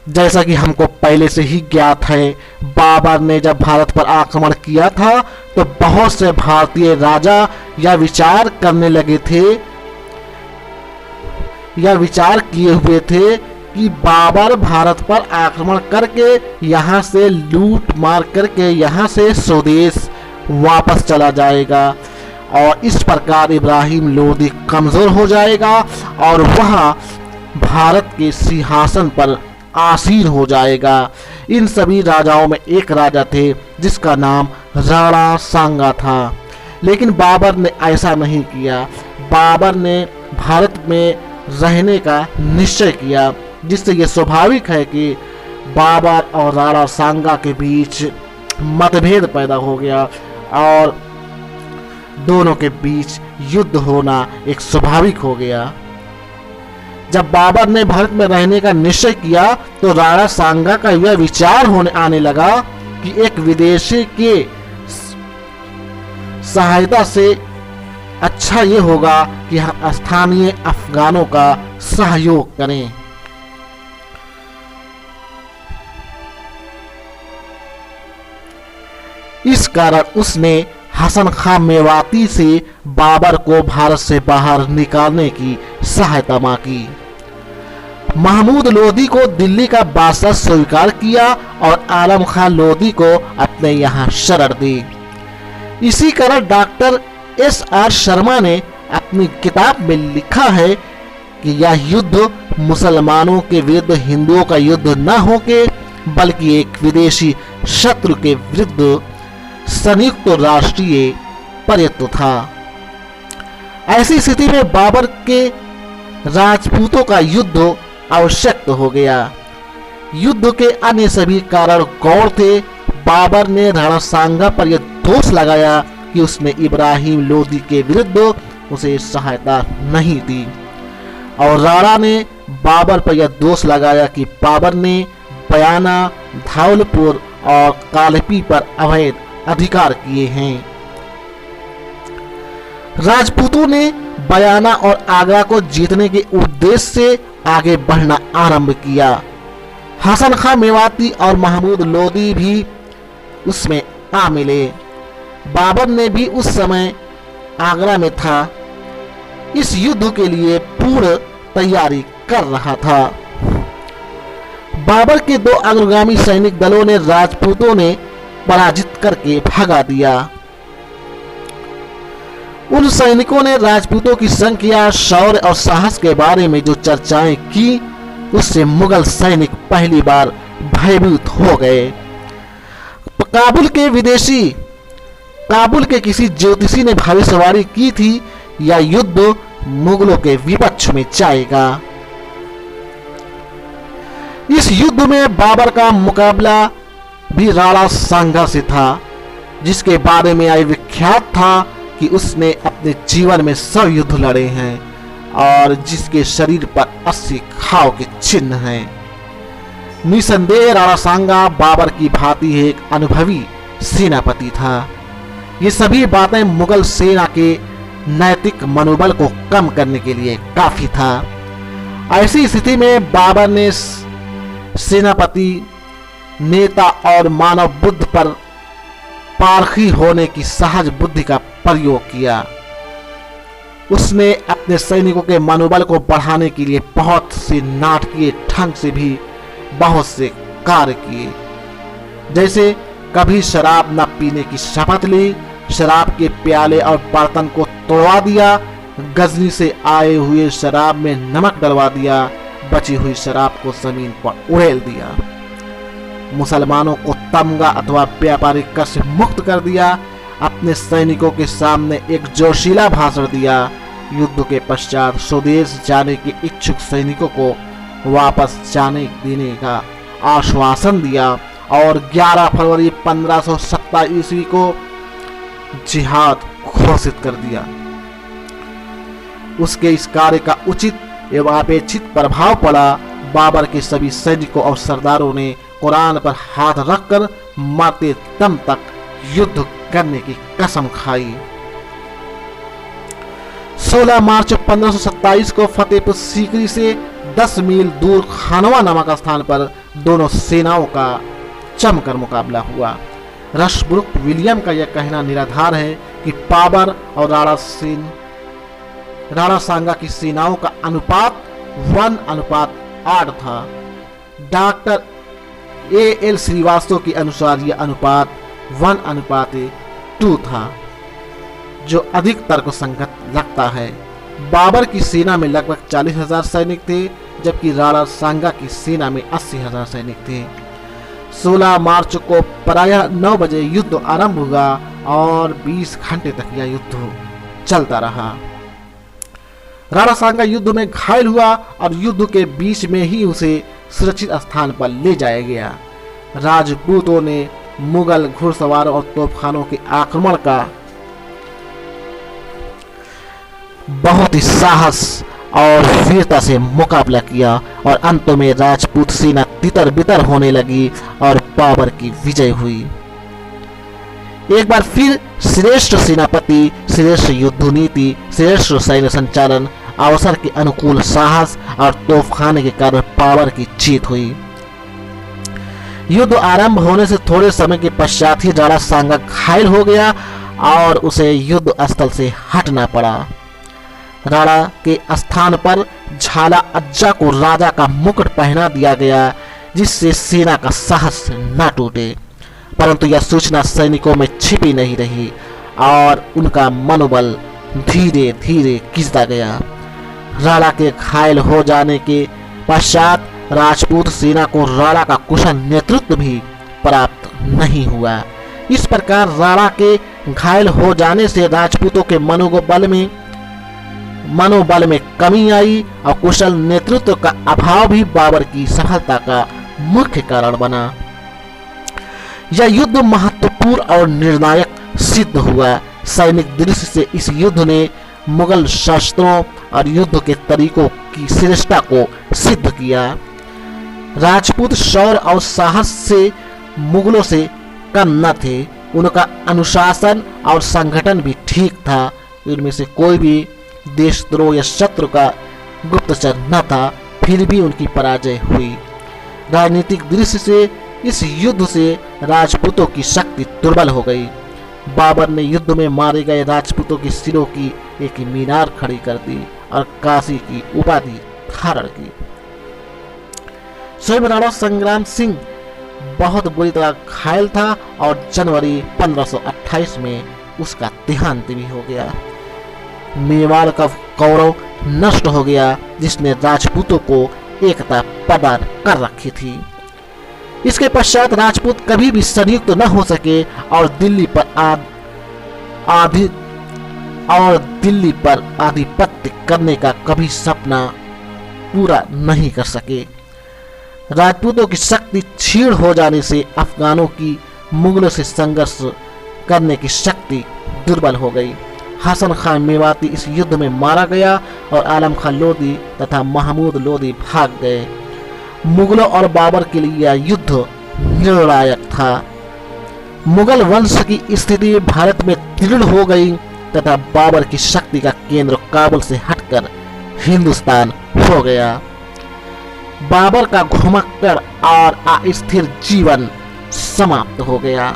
जैसा कि हमको पहले से ही ज्ञात है, बाबर ने जब भारत पर आक्रमण किया था तो बहुत से भारतीय राजा यह विचार करने लगे थे, यह विचार किए हुए थे कि बाबर भारत पर आक्रमण करके यहाँ से लूट मार करके यहाँ से स्वदेश वापस चला जाएगा और इस प्रकार इब्राहिम लोदी कमजोर हो जाएगा और वह भारत के सिंहासन पर आसीन हो जाएगा। इन सभी राजाओं में एक राजा थे जिसका नाम राणा सांगा था, लेकिन बाबर ने ऐसा नहीं किया। बाबर ने भारत में रहने का निश्चय किया, जिससे यह स्वाभाविक है कि बाबर और राणा सांगा के बीच मतभेद पैदा हो गया और दोनों के बीच युद्ध होना एक स्वाभाविक हो गया। जब बाबर ने भारत में रहने का निश्चय किया तो राणा सांगा का यह विचार आने लगा कि एक विदेशी के सहायता से अच्छा ये होगा कि हम स्थानीय अफगानों का सहयोग करें। इस कारण उसने हसन खां मेवाती से बाबर को भारत से बाहर निकालने की सहायता मांगी। महमूद लोदी को दिल्ली का बादशाह स्वीकार किया और आलम खां लोदी को अपने यहाँ शरण दी। इसी कारण डॉक्टर SR शर्मा ने अपनी किताब में लिखा है कि यह युद्ध मुसलमानों के विरुद्ध हिंदुओं का युद्ध न होके बल्कि एक विदेशी शत्रु के विरुद्ध संयुक्त राष्ट्रीय प्रयत्न था। ऐसी स्थिति में बाबर के राजपूतों का युद्ध आवश्यक हो गया। युद्ध के अन्य सभी कारण गौर थे। बाबर ने राणा सांगा पर यह दोष लगाया कि उसने इब्राहिम लोदी के विरुद्ध उसे सहायता नहीं दी और राणा ने बाबर पर यह दोष लगाया कि बाबर ने बयाना, धावलपुर और कालपी पर अवैध अधिकार किए हैं। राजपूतों ने बयाना और आगरा को जीतने के उद्देश्य से आगे बढ़ना आरंभ किया। हसन खां मेवाती और महमूद लोदी भी उसमें आ मिले। बाबर ने भी उस समय आगरा में था, इस युद्ध के लिए पूर्ण तैयारी कर रहा था। बाबर के दो अग्रगामी सैनिक दलों ने राजपूतों ने पराजित करके भगा दिया। उन सैनिकों ने राजपूतों की संख्या, शौर्य और साहस के बारे में जो चर्चाएं की, उससे मुगल सैनिक पहली बार भयभीत हो गए। काबुल के किसी ज्योतिषी ने भविष्यवाणी की थी यह युद्ध मुगलों के विपक्ष में जाएगा। इस युद्ध में बाबर का मुकाबला भी राणा सांगा से था, जिसके बारे में यह विख्यात था कि उसने अपने जीवन में 100 युद्ध लड़े हैं और जिसके शरीर पर 80 घाव के चिन्ह हैं। निसंदेह राणा सांगा बाबर की भांति एक अनुभवी सेनापति था। ये सभी बातें मुगल सेना के नैतिक मनोबल को कम करने के लिए काफी था। ऐसी स्थिति में बाबर ने सेनापति, नेता और मानव बुद्धि पर पारखी होने की सहज बुद्धि का प्रयोग किया। उसने अपने सैनिकों के मनोबल को बढ़ाने के लिए बहुत से नाटकीय ढंग से भी बहुत से कार्य किए, जैसे कभी शराब न पीने की शपथ ली, शराब के प्याले और बर्तन को तोड़वा दिया, गजनी से आए हुए शराब में नमक डलवा दिया, बची हुई शराब को जमीन पर उड़ेल दिया, मुसलमानों को तमगा अथवा व्यापारिक कर से मुक्त कर दिया, अपने सैनिकों के सामने एक जोशीला भाषण दिया। युद्ध के पश्चात स्वदेश जाने के इच्छुक सैनिकों को वापस जाने देने का आश्वासन दिया और 11 फरवरी 1527 ईस्वी को जिहाद घोषित कर दिया। उसके इस कार्य का उचित एवं अपेक्षित प्रभाव पड़ा। बाबर के सभी सैनिकों और सरदारों ने कुरान पर हाथ रखकर मरते दम तक युद्ध करने की कसम खाई। 16 मार्च 1527 को फतेहपुर सीकरी से 10 मील दूर खानवा नामक स्थान पर दोनों सेनाओं का जमकर मुकाबला हुआ। रशब्रुक विलियम का यह कहना निराधार है कि बाबर और राणा सांगा की सेनाओं का अनुपात 1:8 था। Doctor A.L. श्रीवास्तव के अनुसार यह अनुपात 1:2 था, जो अधिक तर्कसंगत लगता है। बाबर की सेना में लगभग 40,000 सैनिक थे, जबकि राणा सांगा की सेना में 80,000 सैनिक थे। 16 मार्च को प्रायः 9 बजे युद्ध आरंभ हुआ और 20 घंटे तक यह युद्ध चलता रहा। राणा सांगा युद्ध में घायल हुआ और युद्ध के बीच में ही उसे सुरक्षित स्थान पर ले जाया गया। राजपूतों ने मुगल घुड़सवारों और तोपखानों के आक्रमण का बहुत ही साहस और वीरता से मुकाबला किया और अंत में राजपूत सेना तितर बितर होने लगी और बाबर की विजय हुई। एक बार फिर श्रेष्ठ सेनापति, श्रेष्ठ युद्ध नीति, श्रेष्ठ सैन्य संचालन, अवसर के अनुकूल साहस और तोपखाने के कारण बाबर की जीत हुई। युद्ध आरंभ होने से थोड़े समय के पश्चात ही राणा सांगा घायल हो गया और उसे युद्ध स्थल से हटना पड़ा। राणा के स्थान पर झाला अज्जा को राजा का मुकुट पहना दिया गया, जिससे सेना का साहस न टूटे। परंतु यह सूचना सैनिकों में छिपी नहीं रही और उनका मनोबल धीरे धीरे गिरता गया। राणा के घायल हो जाने के पश्चात राजपूत सेना को राणा का कुशल नेतृत्व भी प्राप्त नहीं हुआ। इस प्रकार राणा के घायल हो जाने से राजपूतों के मनोबल में कमी आई और कुशल नेतृत्व का अभाव भी बाबर की सफलता का मुख्य कारण बना। यह युद्ध महत्वपूर्ण और निर्णायक सिद्ध हुआ। सैनिक दृष्टि से इस युद्ध ने मुगल शस्त्रों और युद्ध के तरीकों की श्रेष्ठता को सिद्ध किया। राजपूत शौर्य और साहस से मुगलों से कम न थे। उनका अनुशासन और संगठन भी ठीक था। इनमें से कोई भी देशद्रोह या शत्रु का गुप्तचर न था, फिर भी उनकी पराजय हुई। राजनीतिक दृष्टि से इस युद्ध से राजपूतों की शक्ति दुर्बल हो गई। बाबर ने युद्ध में मारे गए राजपूतों के सिरों की एक मीनार खड़ी कर दी और काशी की उपाधि धारण की। स्वयं राणा संग्राम सिंह बहुत बुरी तरह घायल था और जनवरी 1528 में उसका देहांत भी हो गया। मेवाड़ का गौरव नष्ट हो गया, जिसने राजपूतों को एकता प्रदान कर रखी थी। इसके पश्चात राजपूत कभी भी संयुक्त न हो सके और दिल्ली पर आधिपत्य करने का कभी सपना पूरा नहीं कर सके। राजपूतों की शक्ति क्षीण हो जाने से अफगानों की मुगलों से संघर्ष करने की शक्ति दुर्बल हो गई। हसन खान मेवाती इस युद्ध में मारा गया और आलम खान लोदी तथा महमूद लोदी भाग गए। मुगलों और बाबर के लिए यह युद्ध निर्णायक था। मुगल वंश की स्थिति भारत में दृढ़ हो गई तथा बाबर की शक्ति का केंद्र काबुल से हटकर हिंदुस्तान हो गया। बाबर का घुमक्कड़ और अस्थिर जीवन समाप्त हो गया।